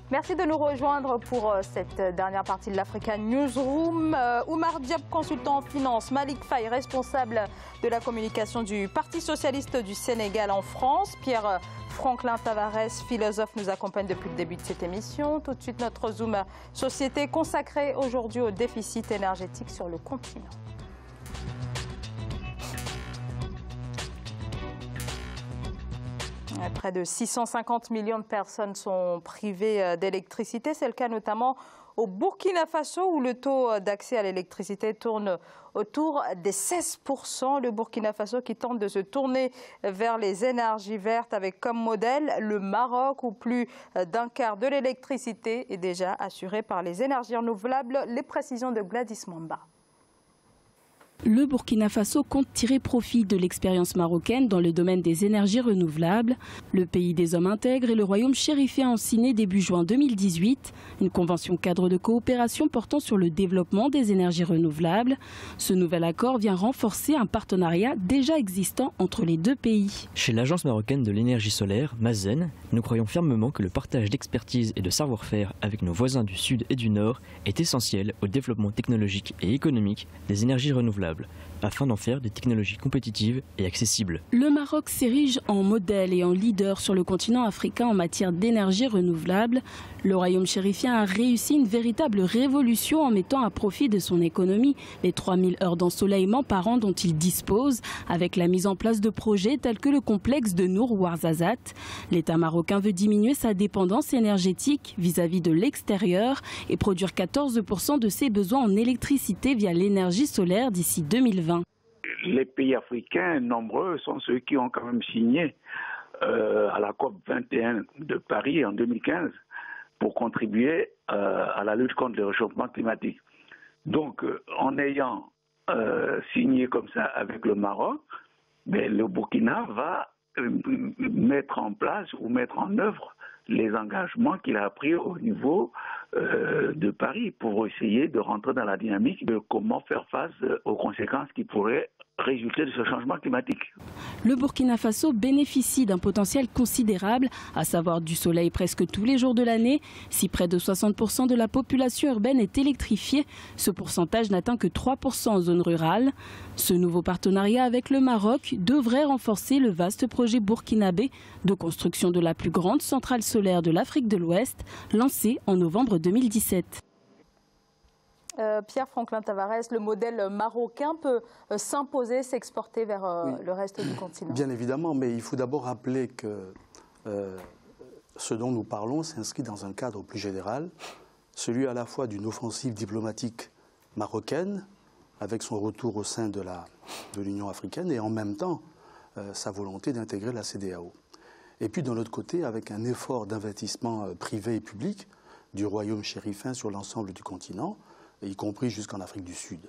Merci de nous rejoindre pour cette dernière partie de l'Africa Newsroom. Oumar Diab, consultant en finance, Malik Faye, responsable de la communication du Parti socialiste du Sénégal en France, Pierre Franklin Tavares, philosophe, nous accompagne depuis le début de cette émission. Tout de suite, notre Zoom Société consacré aujourd'hui au déficit énergétique sur le continent. Près de 650 millions de personnes sont privées d'électricité. C'est le cas notamment au Burkina Faso où le taux d'accès à l'électricité tourne autour des 16%. Le Burkina Faso qui tente de se tourner vers les énergies vertes avec comme modèle le Maroc où plus d'un quart de l'électricité est déjà assurée par les énergies renouvelables. Les précisions de Gladys Mamba. Le Burkina Faso compte tirer profit de l'expérience marocaine dans le domaine des énergies renouvelables. Le pays des hommes intègres et le royaume chérifien ont signé début juin 2018 une convention cadre de coopération portant sur le développement des énergies renouvelables. Ce nouvel accord vient renforcer un partenariat déjà existant entre les deux pays. Chez l'agence marocaine de l'énergie solaire, Mazen, nous croyons fermement que le partage d'expertise et de savoir-faire avec nos voisins du Sud et du Nord est essentiel au développement technologique et économique des énergies renouvelables, afin d'en faire des technologies compétitives et accessibles. Le Maroc s'érige en modèle et en leader sur le continent africain en matière d'énergie renouvelable. Le royaume chérifien a réussi une véritable révolution en mettant à profit de son économie les 3000 heures d'ensoleillement par an dont il dispose, avec la mise en place de projets tels que le complexe de Nour Ouarzazate. L'État marocain veut diminuer sa dépendance énergétique vis-à-vis de l'extérieur et produire 14% de ses besoins en électricité via l'énergie solaire d'ici 2020. Les pays africains nombreux sont ceux qui ont quand même signé à la COP 21 de Paris en 2015 pour contribuer à la lutte contre le réchauffement climatique. Donc, en ayant signé comme ça avec le Maroc, mais le Burkina va mettre en place ou mettre en œuvre les engagements qu'il a pris au niveau de Paris pour essayer de rentrer dans la dynamique de comment faire face aux conséquences qui pourraient résulter de ce changement climatique. Le Burkina Faso bénéficie d'un potentiel considérable, à savoir du soleil presque tous les jours de l'année. Si près de 60% de la population urbaine est électrifiée, ce pourcentage n'atteint que 3% en zone rurale. Ce nouveau partenariat avec le Maroc devrait renforcer le vaste projet burkinabé de construction de la plus grande centrale solaire de l'Afrique de l'Ouest, lancée en novembre 2017. Pierre Franklin Tavares, le modèle marocain peut s'imposer, s'exporter vers le reste du continent. Bien évidemment, mais il faut d'abord rappeler que ce dont nous parlons s'inscrit dans un cadre plus général, celui à la fois d'une offensive diplomatique marocaine, avec son retour au sein de l'Union africaine, et en même temps sa volonté d'intégrer la CEDEAO. Et puis, de l'autre côté, avec un effort d'investissement privé et public du royaume chérifien sur l'ensemble du continent, y compris jusqu'en Afrique du Sud.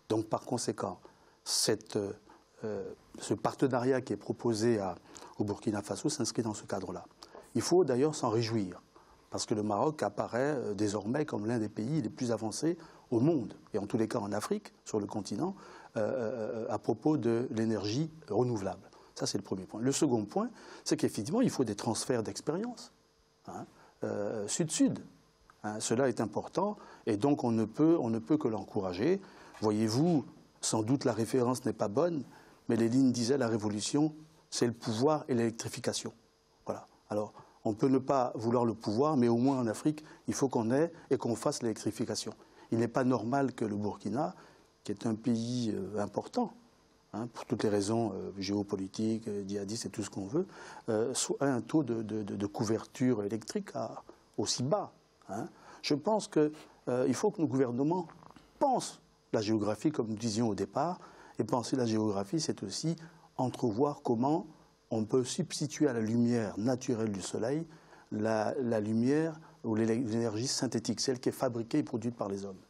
Donc, par conséquent, ce partenariat qui est proposé au Burkina Faso s'inscrit dans ce cadre-là. Il faut d'ailleurs s'en réjouir, parce que le Maroc apparaît désormais comme l'un des pays les plus avancés au monde, et en tous les cas en Afrique, sur le continent, à propos de l'énergie renouvelable. Ça, c'est le premier point. Le second point, c'est qu'effectivement, il faut des transferts d'expérience, sud-sud. Cela est important et donc on ne peut que l'encourager. Voyez-vous, sans doute la référence n'est pas bonne, mais Lénine disait la révolution, c'est le pouvoir et l'électrification. Voilà. Alors, on peut ne pas vouloir le pouvoir, mais au moins en Afrique, il faut qu'on ait et qu'on fasse l'électrification. Il n'est pas normal que le Burkina, qui est un pays important, pour toutes les raisons géopolitiques, djihadistes et tout ce qu'on veut, soit un taux de couverture électrique aussi bas. Je pense qu'il faut que nos gouvernements pensent la géographie, comme nous disions au départ, et penser la géographie, c'est aussi entrevoir comment on peut substituer à la lumière naturelle du soleil la lumière ou l'énergie synthétique, celle qui est fabriquée et produite par les hommes.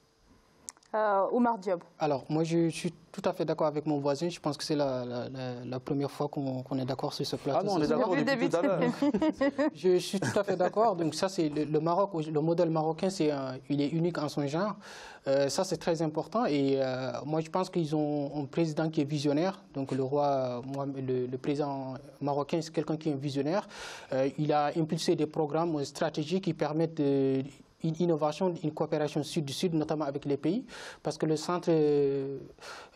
Oumar Diop. Alors, moi, je suis tout à fait d'accord avec mon voisin. Je pense que c'est la première fois qu'on est d'accord sur ce plateau. Ah non, on est d'accord depuis tout à l'heure. Je suis tout à fait d'accord. Donc ça, c'est le Maroc, le modèle marocain, il est unique en son genre. Ça, c'est très important. Et moi, je pense qu'ils ont un président qui est visionnaire. Donc le roi, le président marocain, c'est quelqu'un qui est visionnaire. Il a impulsé des programmes stratégiques qui permettent une innovation, une coopération sud-sud, notamment avec les pays, parce que le centre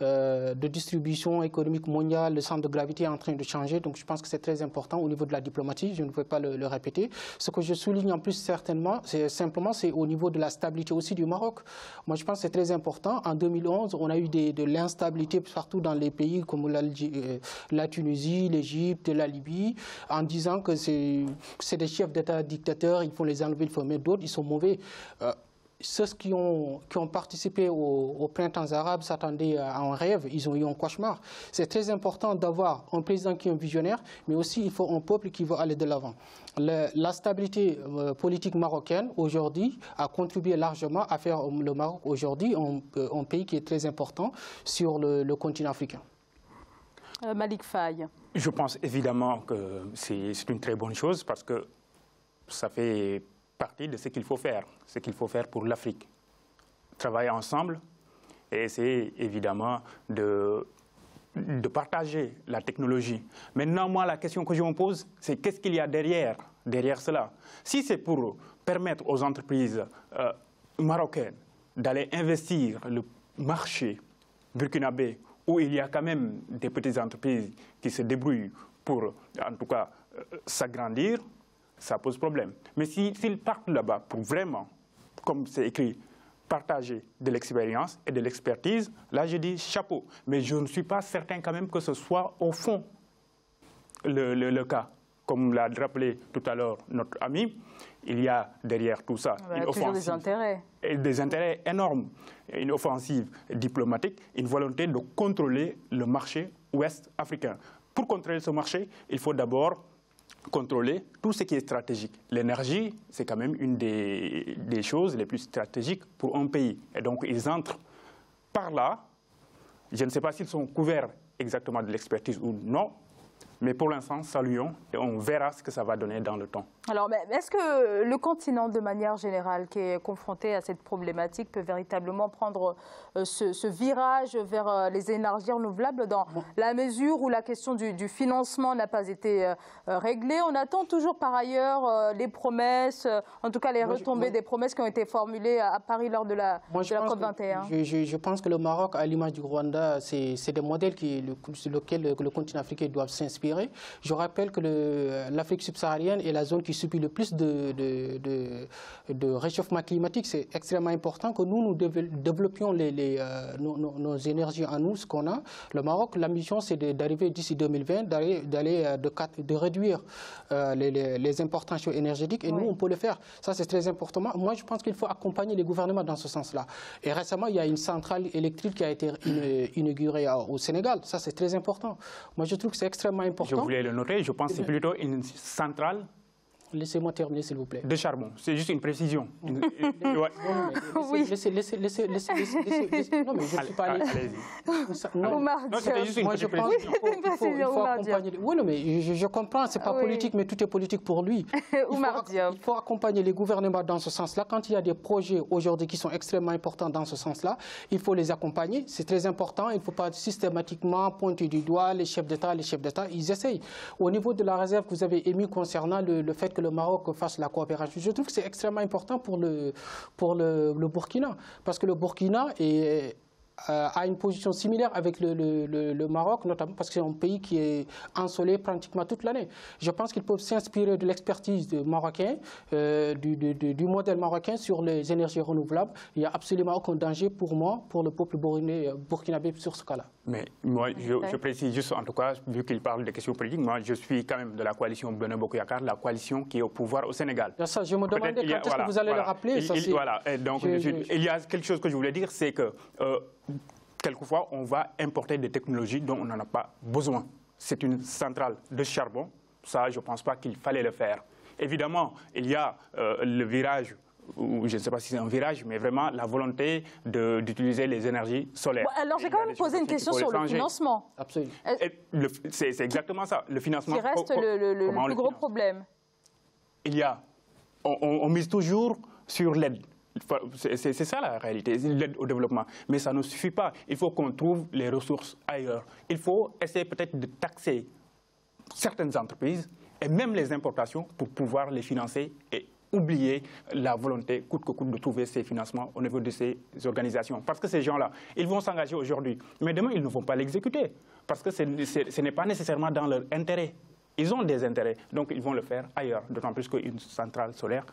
de distribution économique mondiale, le centre de gravité est en train de changer, donc je pense que c'est très important au niveau de la diplomatie, je ne vais pas le répéter. Ce que je souligne en plus certainement, c'est au niveau de la stabilité aussi du Maroc. Moi je pense que c'est très important. En 2011, on a eu de l'instabilité partout dans les pays comme la Tunisie, l'Égypte, la Libye, en disant que c'est des chefs d'État dictateurs, il faut les enlever, il faut mettre d'autres, ils sont mauvais. Ceux qui ont participé au printemps arabe s'attendaient à un rêve, ils ont eu un cauchemar. C'est très important d'avoir un président qui est un visionnaire, mais aussi il faut un peuple qui veut aller de l'avant. La stabilité politique marocaine aujourd'hui a contribué largement à faire le Maroc aujourd'hui un pays qui est très important sur le continent africain. Malik Faye. Je pense évidemment que c'est une très bonne chose parce que ça fait partie de ce qu'il faut faire pour l'Afrique. Travailler ensemble et essayer évidemment de partager la technologie. Maintenant, moi, la question que je me pose, c'est qu'est-ce qu'il y a derrière cela? Si c'est pour permettre aux entreprises marocaines d'aller investir le marché burkinabé, où il y a quand même des petites entreprises qui se débrouillent pour, en tout cas, s'agrandir, ça pose problème. Mais s'ils partent là-bas pour vraiment, comme c'est écrit, partager de l'expérience et de l'expertise, là je dis chapeau. Mais je ne suis pas certain quand même que ce soit au fond le cas. Comme l'a rappelé tout à l'heure notre ami, il y a derrière tout ça une offensive. Des intérêts. Et des intérêts énormes. Une offensive diplomatique, une volonté de contrôler le marché ouest africain. Pour contrôler ce marché, il faut d'abord contrôler tout ce qui est stratégique. L'énergie, c'est quand même une des choses les plus stratégiques pour un pays. Et donc, ils entrent par là. Je ne sais pas s'ils sont couverts exactement de l'expertise ou non, mais pour l'instant, saluons et on verra ce que ça va donner dans le temps. Alors, est-ce que le continent, de manière générale, qui est confronté à cette problématique, peut véritablement prendre ce virage vers les énergies renouvelables dans la mesure où la question du financement n'a pas été réglée? On attend toujours par ailleurs les promesses, en tout cas les retombées des promesses qui ont été formulées à Paris lors de la COP21. Je pense que le Maroc, à l'image du Rwanda, c'est des modèles sur lesquels le continent africain doit s'inspirer. Je rappelle que l'Afrique subsaharienne est la zone qui subit le plus de réchauffement climatique. C'est extrêmement important que nous développions nos énergies en nous, ce qu'on a. Le Maroc, la mission, c'est d'arriver d'ici 2020, de réduire les importations énergétiques. Et nous, on peut le faire. Ça, c'est très important. Moi, je pense qu'il faut accompagner les gouvernements dans ce sens-là. Et récemment, il y a une centrale électrique qui a été inaugurée au Sénégal. Ça, c'est très important. Moi, je trouve que c'est extrêmement important. Je voulais le noter, je pense que c'est plutôt une centrale. Laissez-moi terminer, s'il vous plaît. De charbon, c'est juste une précision. Oui. Laissez. Non, mais je ne suis pas allé. Non, c'était juste une précision. Il faut accompagner. Oui, non, mais je comprends, ce n'est pas politique, mais tout est politique pour lui. Il faut accompagner les gouvernements dans ce sens-là. Quand il y a des projets aujourd'hui qui sont extrêmement importants dans ce sens-là, il faut les accompagner. C'est très important. Il ne faut pas systématiquement pointer du doigt les chefs d'État. Ils essayent. Au niveau de la réserve que vous avez émise concernant le fait que le Maroc fasse la coopération. Je trouve que c'est extrêmement important pour le Burkina, parce que le Burkina a une position similaire avec le Maroc, notamment parce que c'est un pays qui est ensoleillé pratiquement toute l'année. Je pense qu'ils peuvent s'inspirer de l'expertise marocaine, du modèle marocain sur les énergies renouvelables. Il n'y a absolument aucun danger pour moi, pour le peuple burkinabé sur ce cas-là. Mais moi, je précise juste, en tout cas, vu qu'il parle des questions politiques, moi, je suis quand même de la coalition Benno Bokk Yakaar, la coalition qui est au pouvoir au Sénégal. Ça, je me demandais quand est-ce que vous allez le rappeler. Donc, il y a quelque chose que je voulais dire, c'est que quelquefois, on va importer des technologies dont on n'en a pas besoin. C'est une centrale de charbon. Ça, je ne pense pas qu'il fallait le faire. Évidemment, il y a le virage ou je ne sais pas si c'est un virage, mais vraiment la volonté d'utiliser les énergies solaires. Bon, alors, j'ai quand même posé une question sur le financement. Absolument. C'est exactement ça, le financement. Qui reste le plus gros problème. On mise toujours sur l'aide. C'est ça la réalité, l'aide au développement. Mais ça ne suffit pas. Il faut qu'on trouve les ressources ailleurs. Il faut essayer peut-être de taxer certaines entreprises et même les importations pour pouvoir les financer et oublier la volonté coûte que coûte de trouver ces financements au niveau de ces organisations. Parce que ces gens-là, ils vont s'engager aujourd'hui, mais demain, ils ne vont pas l'exécuter. Parce que ce n'est pas nécessairement dans leur intérêt. Ils ont des intérêts, donc ils vont le faire ailleurs. D'autant plus qu'une centrale solaire,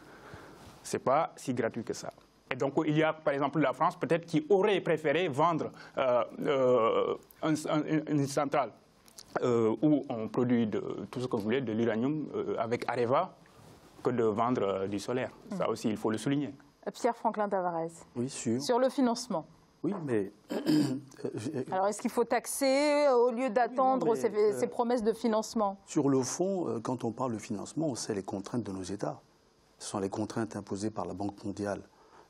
ce n'est pas si gratuit que ça. Et donc, il y a, par exemple, la France, peut-être, qui aurait préféré vendre une centrale où on produit tout ce que vous voulez, de l'uranium avec Areva, que de vendre du solaire. Ça aussi, il faut le souligner. Pierre-Franklin Tavares. Oui, sûr. Sur le financement. Oui, mais... Alors, est-ce qu'il faut taxer au lieu d'attendre ces promesses de financement? Sur le fond, quand on parle de financement, on sait les contraintes de nos États. Ce sont les contraintes imposées par la Banque mondiale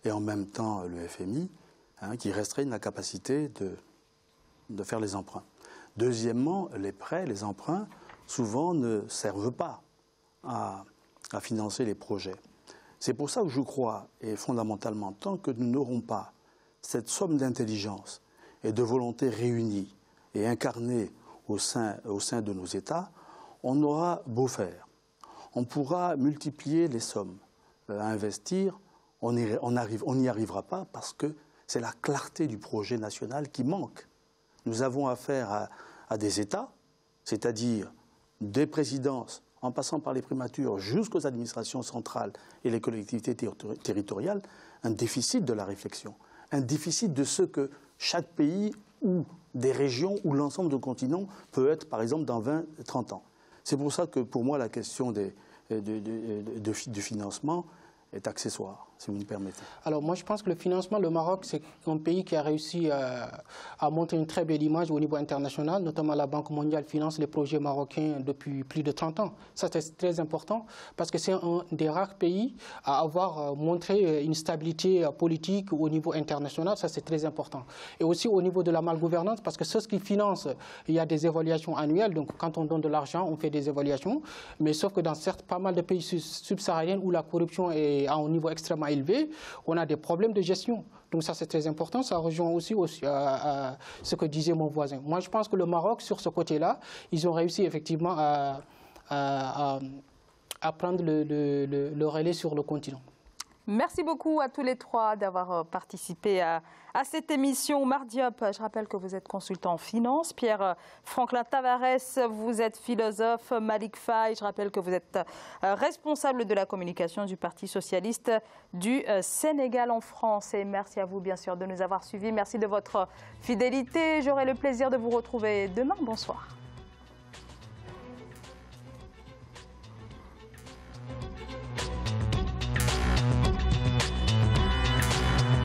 et en même temps le FMI, qui restreignent la capacité de faire les emprunts. Deuxièmement, les prêts, les emprunts, souvent ne servent pas à financer les projets. C'est pour ça que je crois, et fondamentalement, tant que nous n'aurons pas cette somme d'intelligence et de volonté réunies et incarnées au sein de nos États, on aura beau faire. On pourra multiplier les sommes à investir, on n'y arrivera pas parce que c'est la clarté du projet national qui manque. Nous avons affaire à des États, c'est-à-dire des présidences, en passant par les primatures jusqu'aux administrations centrales et les collectivités territoriales, un déficit de la réflexion, un déficit de ce que chaque pays ou des régions ou l'ensemble du continent peut être, par exemple, dans 20-30 ans. C'est pour ça que, pour moi, la question du financement est accessoire, si vous me permettez. Alors moi je pense que le financement, le Maroc, c'est un pays qui a réussi à montrer une très belle image au niveau international, notamment la Banque mondiale finance les projets marocains depuis plus de 30 ans. Ça c'est très important parce que c'est un des rares pays à avoir montré une stabilité politique au niveau international, ça c'est très important. Et aussi au niveau de la malgouvernance, parce que ceux qui financent, il y a des évaluations annuelles, donc quand on donne de l'argent, on fait des évaluations, mais sauf que dans pas mal de pays subsahariens où la corruption est à un niveau extrêmement élevé, on a des problèmes de gestion. Donc ça, c'est très important. Ça rejoint aussi ce que disait mon voisin. Moi, je pense que le Maroc, sur ce côté-là, ils ont réussi effectivement à prendre le relais sur le continent. Merci beaucoup à tous les trois d'avoir participé à cette émission. Oumar Diop, je rappelle que vous êtes consultant en finance. Pierre-Franklin Tavares, vous êtes philosophe. Malik Faye, je rappelle que vous êtes responsable de la communication du Parti socialiste du Sénégal en France. Et merci à vous, bien sûr, de nous avoir suivis. Merci de votre fidélité. J'aurai le plaisir de vous retrouver demain. Bonsoir.